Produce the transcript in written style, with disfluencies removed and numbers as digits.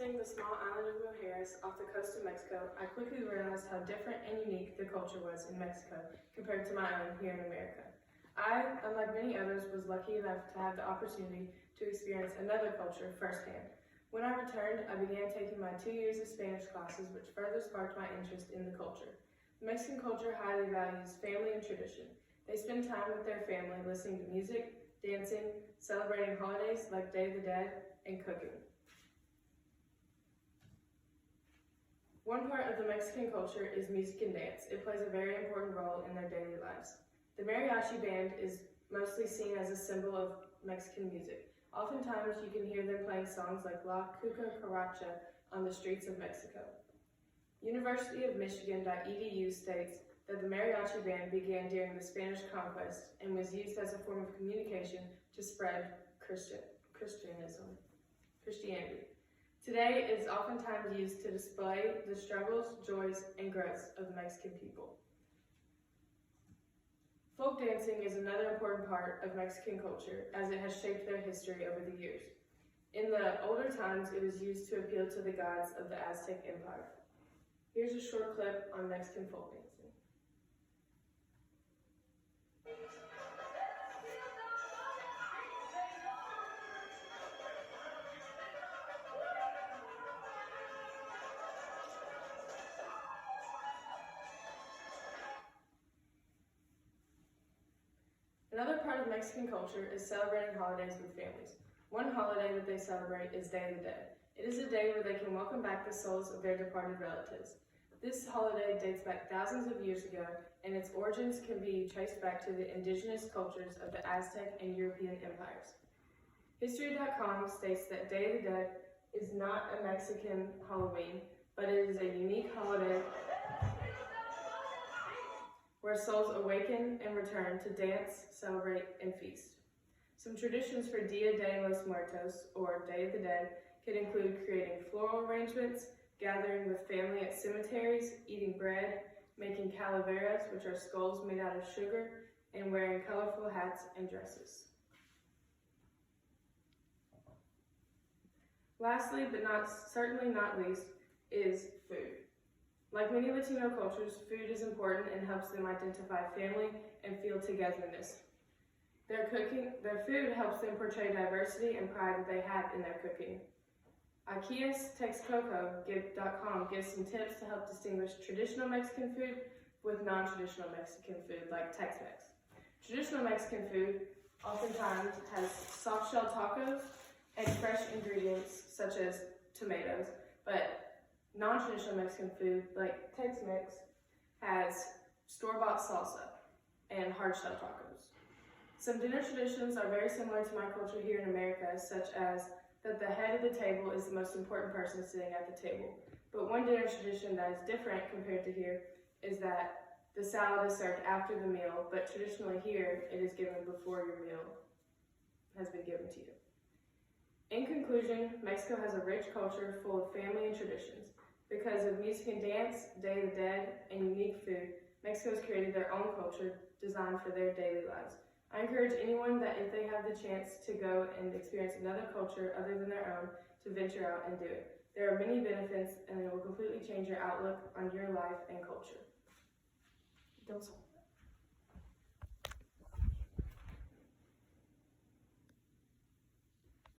visiting the small island of Mujeres off the coast of Mexico, I quickly realized how different and unique the culture was in Mexico compared to my own here in America. I, unlike many others, was lucky enough to have the opportunity to experience another culture firsthand. When I returned, I began taking my 2 years of Spanish classes, which further sparked my interest in the culture. The Mexican culture highly values family and tradition. They spend time with their family listening to music, dancing, celebrating holidays like Day of the Dead, and cooking. One part of the Mexican culture is music and dance. It plays a very important role in their daily lives. The mariachi band is mostly seen as a symbol of Mexican music. Oftentimes you can hear them playing songs like La Cucaracha on the streets of Mexico. University of Michigan.edu states that the mariachi band began during the Spanish conquest and was used as a form of communication to spread Christianity. Today, it is oftentimes used to display the struggles, joys, and growths of the Mexican people. Folk dancing is another important part of Mexican culture, as it has shaped their history over the years. In the older times, it was used to appeal to the gods of the Aztec Empire. Here's a short clip on Mexican folk dancing. Another part of Mexican culture is celebrating holidays with families. One holiday that they celebrate is Day of the Dead. It is a day where they can welcome back the souls of their departed relatives. This holiday dates back thousands of years ago, and its origins can be traced back to the indigenous cultures of the Aztec and European empires. History.com states that Day of the Dead is not a Mexican Halloween, but it is a unique holiday where souls awaken and return to dance, celebrate, and feast. Some traditions for Dia de los Muertos, or Day of the Dead, could include creating floral arrangements, gathering with family at cemeteries, eating bread, making calaveras, which are skulls made out of sugar, and wearing colorful hats and dresses. Lastly, but certainly not least, is food. Like many Latino cultures, food is important and helps them identify family and feel togetherness. Their food helps them portray diversity and pride that they have in their cooking. IKEA's TexCoco.com gives some tips to help distinguish traditional Mexican food with non-traditional Mexican food like Tex-Mex. Traditional Mexican food oftentimes has soft shell tacos and fresh ingredients such as tomatoes, but non-traditional Mexican food, like Tex-Mex, has store-bought salsa and hard-shell tacos. Some dinner traditions are very similar to my culture here in America, such as that the head of the table is the most important person sitting at the table. But one dinner tradition that is different compared to here is that the salad is served after the meal, but traditionally here, it is given before your meal has been given to you. In conclusion, Mexico has a rich culture full of family and traditions. Because of music and dance, Day of the Dead, and unique food, Mexico has created their own culture designed for their daily lives. I encourage anyone that if they have the chance to go and experience another culture other than their own, to venture out and do it. There are many benefits, and it will completely change your outlook on your life and culture. Don't